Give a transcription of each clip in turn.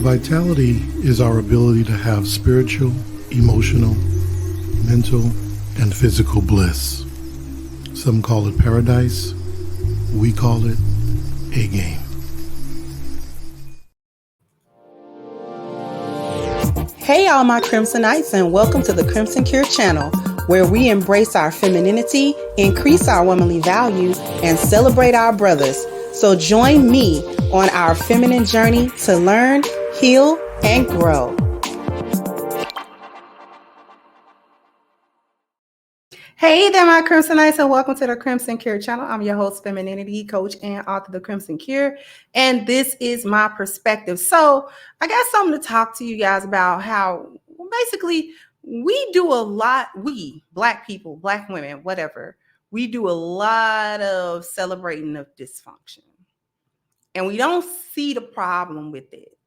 Vitality is our ability to have spiritual, emotional, mental, and physical bliss. Some call it paradise. We call it a game. Hey all my Crimsonites, and welcome to the Crimson Cure channel, where we embrace our femininity, increase our womanly values, and celebrate our brothers. So join me on our feminine journey to learn, heal, and grow. Hey there, my Crimsonites, and welcome to the Crimson Cure channel. I'm your host, femininity coach, and author of The Crimson Cure, and this is my perspective. So I got something to talk to you guys about how basically we do a lot, we, Black people, Black women, whatever, we do a lot of celebrating of dysfunction, and we don't see the problem with it.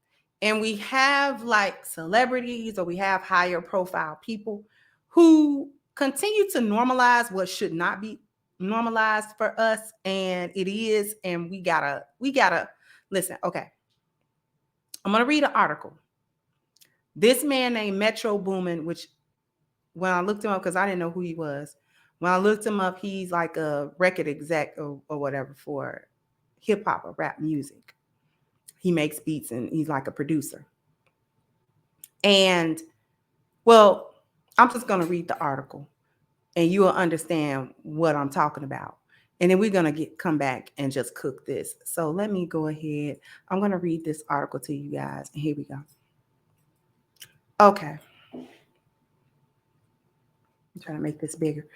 And we have like celebrities, or we have higher profile people who continue to normalize what should not be normalized for us, and it is, and we gotta listen. Okay, I'm gonna read an article. This man named Metro Boomin, which when I looked him up, because I didn't know who he was, when I looked him up, he's like a record exec or whatever for hip hop or rap music. He makes beats and he's like a producer. And well, I'm just going to read the article and you will understand what I'm talking about. And then we're going to come back and just cook this. So let me go ahead. I'm going to read this article to you guys. And here we go. Okay. I'm trying to make this bigger.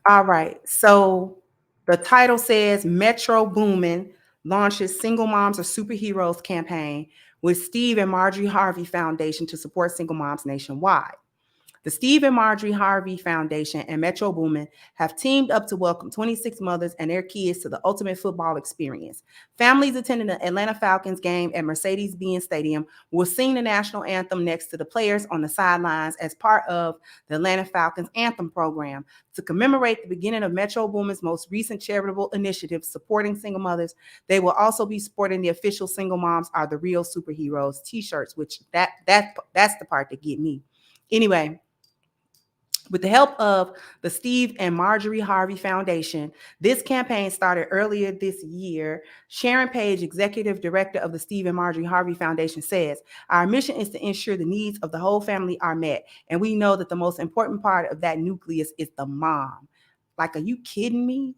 All right. So the title says Metro Boomin launches Single Moms Are Superheroes campaign with Steve and Marjorie Harvey Foundation to support single moms nationwide. The Steve and Marjorie Harvey Foundation and Metro Boomin have teamed up to welcome 26 mothers and their kids to the ultimate football experience. Families attending the Atlanta Falcons game at Mercedes-Benz Stadium will sing the national anthem next to the players on the sidelines as part of the Atlanta Falcons anthem program. To commemorate the beginning of Metro Boomin's most recent charitable initiative supporting single mothers, they will also be sporting the official Single Moms Are the Real Superheroes t-shirts, which that's the part that get me. Anyway, with the help of the Steve and Marjorie Harvey Foundation, this campaign started earlier this year. Sharon Page, executive director of the Steve and Marjorie Harvey Foundation, says, "Our mission is to ensure the needs of the whole family are met. And we know that the most important part of that nucleus is the mom." Like, are you kidding me?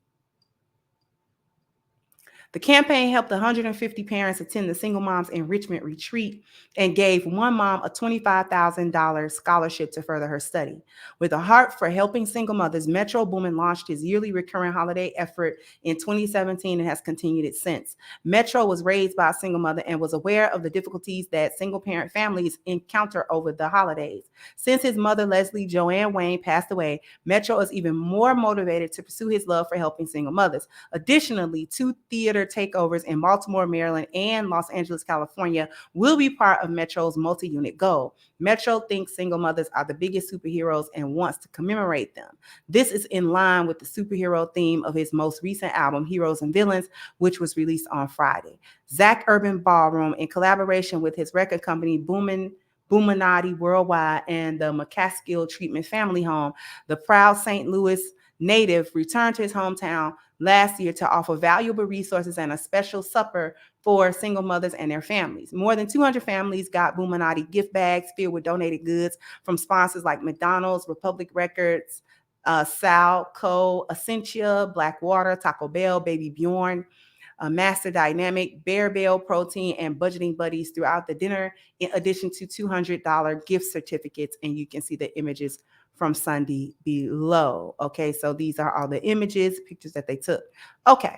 The campaign helped 150 parents attend the Single Moms Enrichment Retreat and gave one mom a $25,000 scholarship to further her study. With a heart for helping single mothers, Metro Boomin launched his yearly recurring holiday effort in 2017 and has continued it since. Metro was raised by a single mother and was aware of the difficulties that single-parent families encounter over the holidays. Since his mother, Leslie Joanne Wayne, passed away, Metro is even more motivated to pursue his love for helping single mothers. Additionally, 2 theater takeovers in Baltimore, Maryland, and Los Angeles, California will be part of Metro's multi-unit goal. Metro thinks single mothers are the biggest superheroes and wants to commemorate them. This is in line with the superhero theme of his most recent album, Heroes and Villains, which was released on Friday. Zach Urban Ballroom, in collaboration with his record company Boominati Worldwide and the McCaskill Treatment Family Home, the proud St. Louis native returned to his hometown last year to offer valuable resources and a special supper for single mothers and their families. More than 200 families got Boominati gift bags filled with donated goods from sponsors like McDonald's, Republic Records, Sal, Co, Essentia, Blackwater, Taco Bell, Baby Bjorn, Master Dynamic, Bear Bell Protein, and Budgeting Buddies throughout the dinner, in addition to $200 gift certificates. And you can see the images from Sunday below. Okay, so these are all the images, pictures that they took. Okay,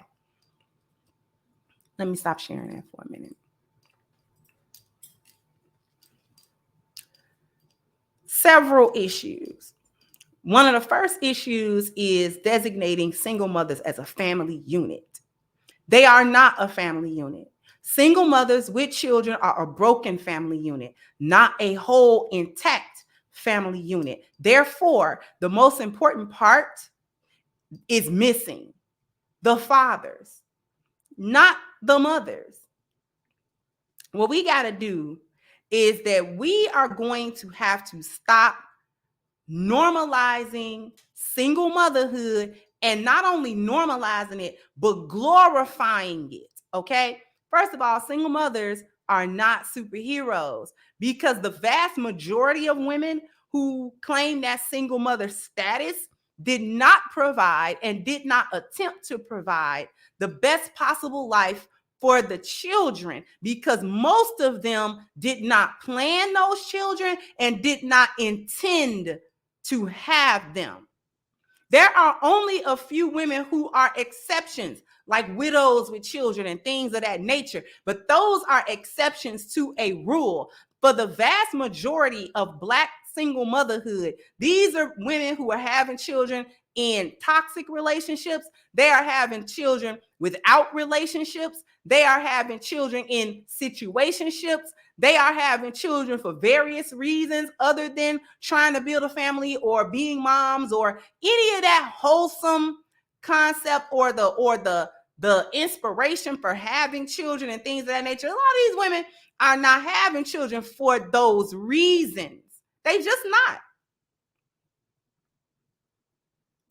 let me stop sharing that for a minute. Several issues. One of the first issues is designating single mothers as a family unit. They are not a family unit. Single mothers with children are a broken family unit, not a whole, intact family unit. Therefore, the most important part is missing: the fathers, not the mothers. What we got to do is that we are going to have to stop normalizing single motherhood, and not only normalizing it, but glorifying it. Okay. First of all, single mothers are not superheroes, because the vast majority of women who claim that single mother status did not provide and did not attempt to provide the best possible life for the children, because most of them did not plan those children and did not intend to have them. There are only a few women who are exceptions, like widows with children and things of that nature, but those are exceptions to a rule. For the vast majority of Black single motherhood, these are women who are having children in toxic relationships. They are having children without relationships. They are having children in situationships. They are having children for various reasons other than trying to build a family or being moms or any of that wholesome concept or the inspiration for having children and things of that nature. A lot of these women are not having children for those reasons. They just not.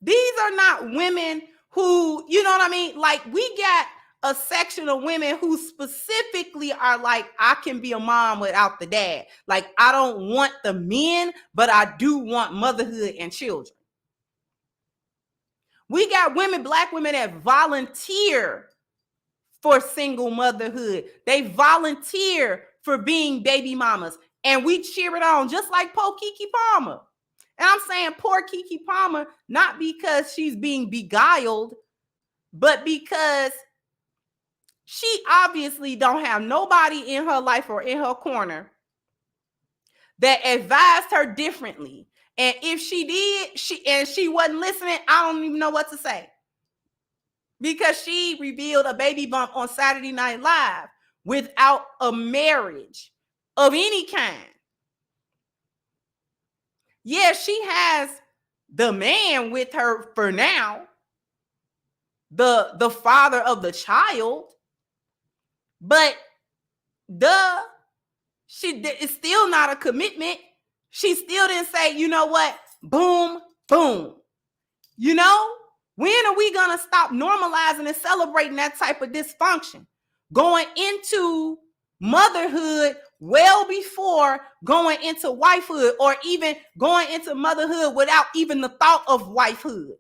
These are not women who, you know what I mean? Like, we got a section of women who specifically are like, I can be a mom without the dad. Like, I don't want the men, but I do want motherhood and children. We got women, Black women, that volunteer for single motherhood. They volunteer for being baby mamas, and we cheer it on, just like poor Keke Palmer. And I'm saying poor Keke Palmer, not because she's being beguiled, but because she obviously don't have nobody in her life or in her corner that advised her differently. And if she did, she wasn't listening, I don't even know what to say. Because she revealed a baby bump on Saturday Night Live without a marriage of any kind. Yeah, she has the man with her for now, the father of the child, but it's still not a commitment. She still didn't say, you know what, boom, boom. You know, when are we going to stop normalizing and celebrating that type of dysfunction? Going into motherhood well before going into wifehood, or even going into motherhood without even the thought of wifehood.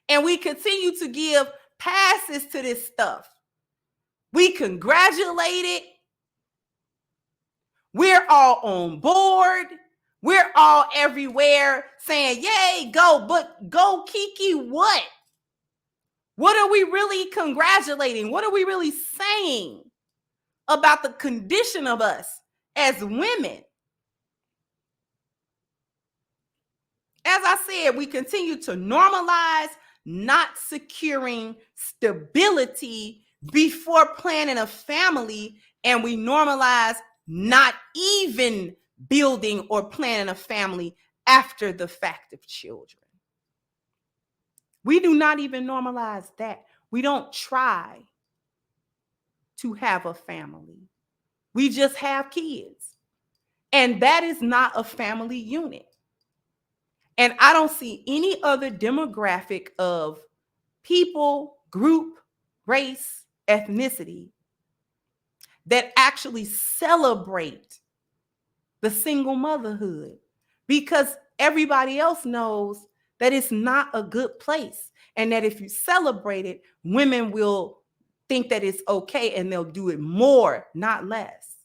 And we continue to give passes to this stuff. We congratulate it. We're all on board. We're all everywhere saying, yay, go. But go, Keke, what? What are we really congratulating? What are we really saying about the condition of us as women? As I said, we continue to normalize not securing stability before planning a family, and we normalize not even building or planning a family after the fact of children. We do not even normalize that. We don't try to have a family. We just have kids. And that is not a family unit. And I don't see any other demographic of people, group, race, ethnicity that actually celebrate the single motherhood, because everybody else knows that it's not a good place, and that if you celebrate it, women will think that it's okay and they'll do it more, not less.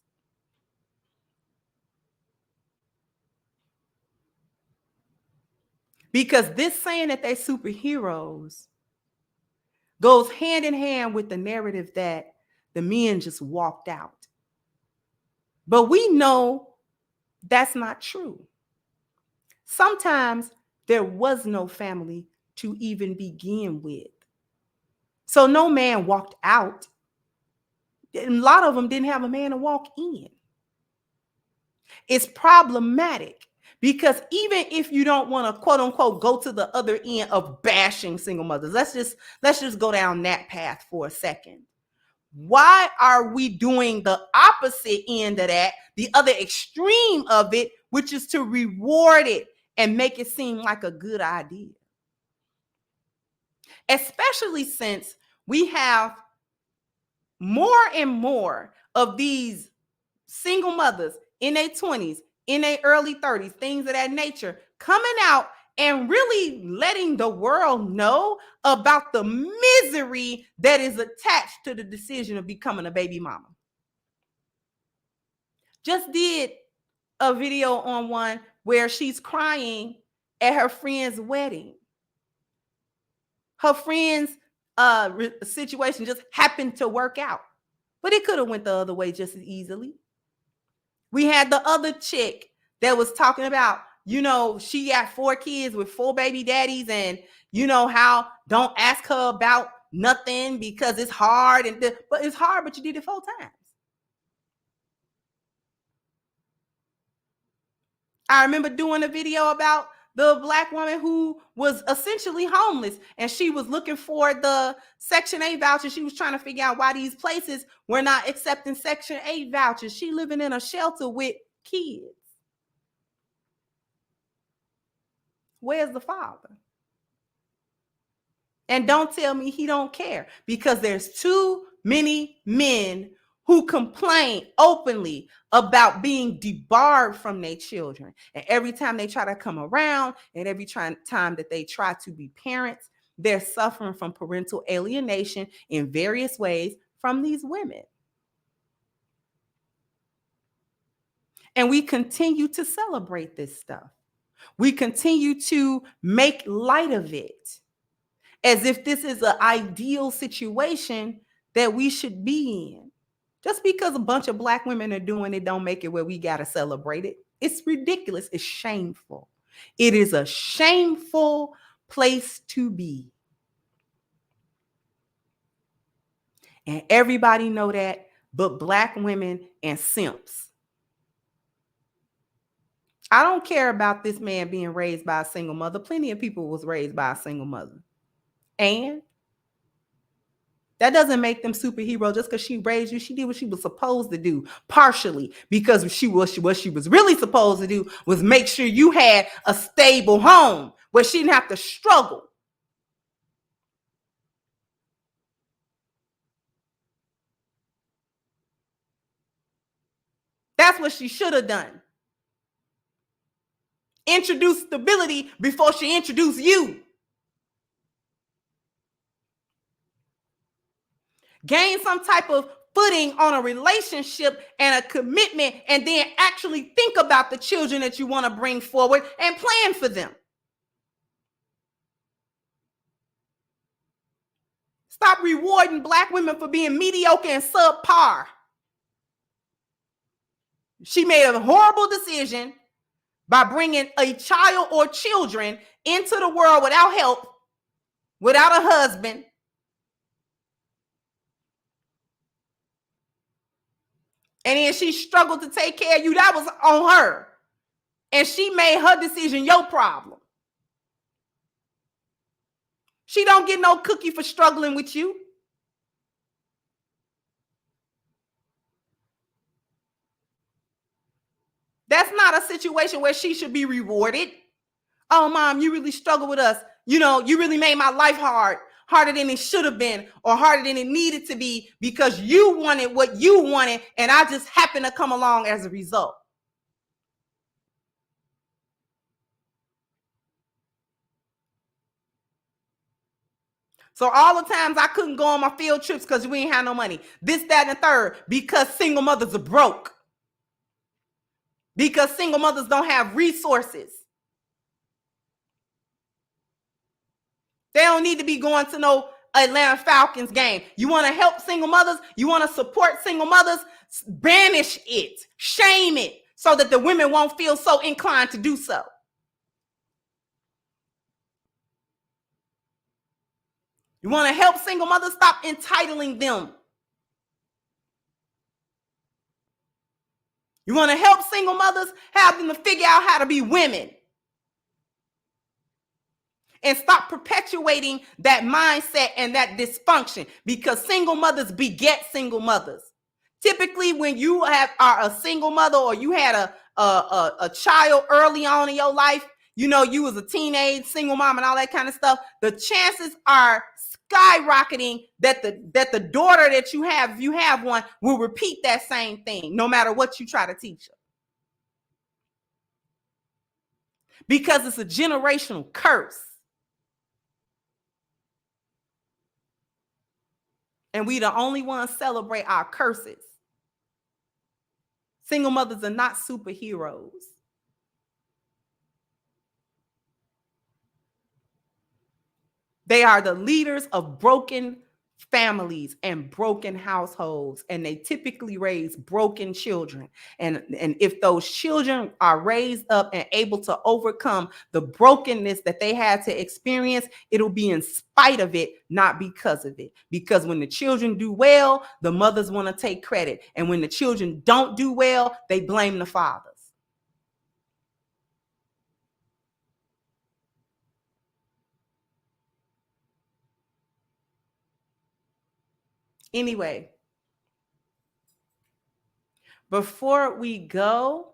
Because this saying that they're superheroes goes hand in hand with the narrative that the men just walked out. But we know that's not true. Sometimes there was no family to even begin with. So no man walked out. A lot of them didn't have a man to walk in. It's problematic because even if you don't want to, quote unquote, go to the other end of bashing single mothers, let's just go down that path for a second. Why are we doing the opposite end of that, the other extreme of it, which is to reward it and make it seem like a good idea? Especially since we have more and more of these single mothers in their 20s, in their early 30s, things of that nature, coming out and really letting the world know about the misery that is attached to the decision of becoming a baby mama. Just did a video on one where she's crying at her friend's wedding. Her friend's situation just happened to work out, but it could have went the other way just as easily. We had the other chick that was talking about, she got 4 kids with 4 baby daddies, and how don't ask her about nothing because it's hard, but it's hard, but you did it 4 times. I remember doing a video about the Black woman who was essentially homeless, and she was looking for the Section 8 voucher. She was trying to figure out why these places were not accepting Section 8 vouchers. She living in a shelter with kids. Where's the father? And don't tell me he don't care, because there's too many men who complain openly about being debarred from their children. And every time they try to come around, and every time that they try to be parents, they're suffering from parental alienation in various ways from these women. And we continue to celebrate this stuff. We continue to make light of it, as if this is an ideal situation that we should be in. Just because a bunch of Black women are doing it don't make it where we got to celebrate it. It's ridiculous. It's shameful. It is a shameful place to be. And everybody know that but Black women and simps. I don't care about this man being raised by a single mother. Plenty of people was raised by a single mother. And that doesn't make them superheroes. Just because she raised you, she did what she was supposed to do, partially because what she was really supposed to do was make sure you had a stable home where she didn't have to struggle. That's what she should have done. Introduce stability before she introduced you. Gain some type of footing on a relationship and a commitment, and then actually think about the children that you want to bring forward and plan for them. Stop rewarding Black women for being mediocre and subpar. She made a horrible decision by bringing a child or children into the world without help, without a husband. And then she struggled to take care of you. That was on her. And she made her decision your problem. She don't get no cookie for struggling with you. That's not a situation where she should be rewarded. Oh, Mom, you really struggled with us. You really made my life harder than it should have been, or harder than it needed to be, because you wanted what you wanted, and I just happened to come along as a result. So all the times I couldn't go on my field trips because we ain't had no money. This, that, and the third, because single mothers are broke. Because single mothers don't have resources. They don't need to be going to no Atlanta Falcons game. You want to help single mothers? You want to support single mothers? Banish it. Shame it, so that the women won't feel so inclined to do so. You want to help single mothers? Stop entitling them. You want to help single mothers? Have them to figure out how to be women. and stop perpetuating that mindset and that dysfunction, because single mothers beget single mothers. Typically, when you are a single mother, or you had a child early on in your life, you know, you was a teenage single mom and all that kind of stuff, the chances are skyrocketing that the daughter that you have, if you have one, will repeat that same thing no matter what you try to teach her. Because it's a generational curse. And we the only ones celebrate our curses. Single mothers are not superheroes. They are the leaders of broken families and broken households, and they typically raise broken children. And if those children are raised up and able to overcome the brokenness that they had to experience, it'll be in spite of it, not because of it. Because when the children do well, the mothers want to take credit. And when the children don't do well, they blame the fathers. Anyway, before we go,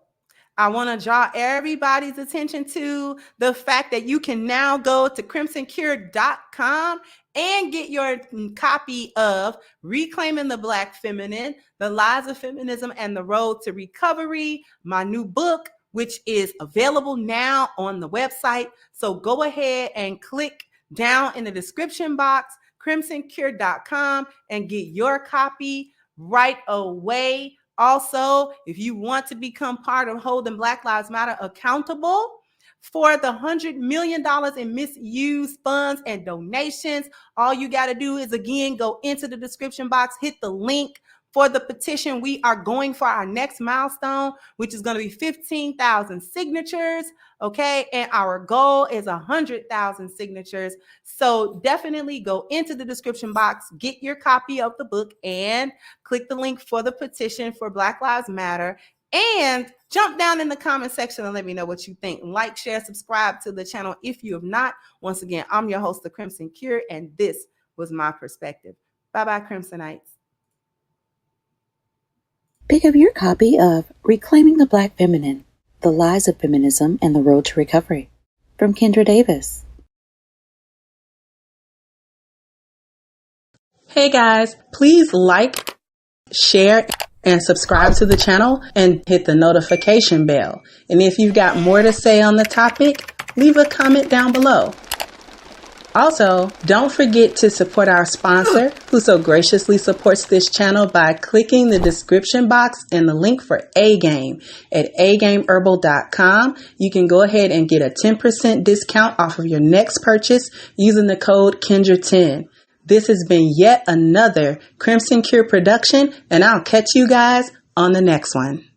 I want to draw everybody's attention to the fact that you can now go to crimsoncure.com and get your copy of Reclaiming the Black Feminine, The Lies of Feminism and the Road to Recovery, my new book, which is available now on the website. So go ahead and click down in the description box, crimsoncure.com, and get your copy right away. Also, if you want to become part of holding Black Lives Matter accountable for the $100 million in misused funds and donations, all you got to do is, again, go into the description box, hit the link for the petition. We are going for our next milestone, which is going to be 15,000 signatures. Okay. And our goal is 100,000 signatures. So definitely go into the description box, get your copy of the book, and click the link for the petition for Black Lives Matter. And jump down in the comment section and let me know what you think. Like, share, subscribe to the channel if you have not. Once again, I'm your host, The Crimson Cure, and this was my perspective. Bye-bye, Crimsonites. Pick up your copy of Reclaiming the Black Feminine, The Lies of Feminism and the Road to Recovery from Kendra Davis. Hey guys, please like, share, and subscribe to the channel and hit the notification bell. And if you've got more to say on the topic, leave a comment down below. Also, don't forget to support our sponsor, who so graciously supports this channel by clicking the description box and the link for A-Game at agameherbal.com. You can go ahead and get a 10% discount off of your next purchase using the code Kendra10. This has been yet another Crimson Cure production, and I'll catch you guys on the next one.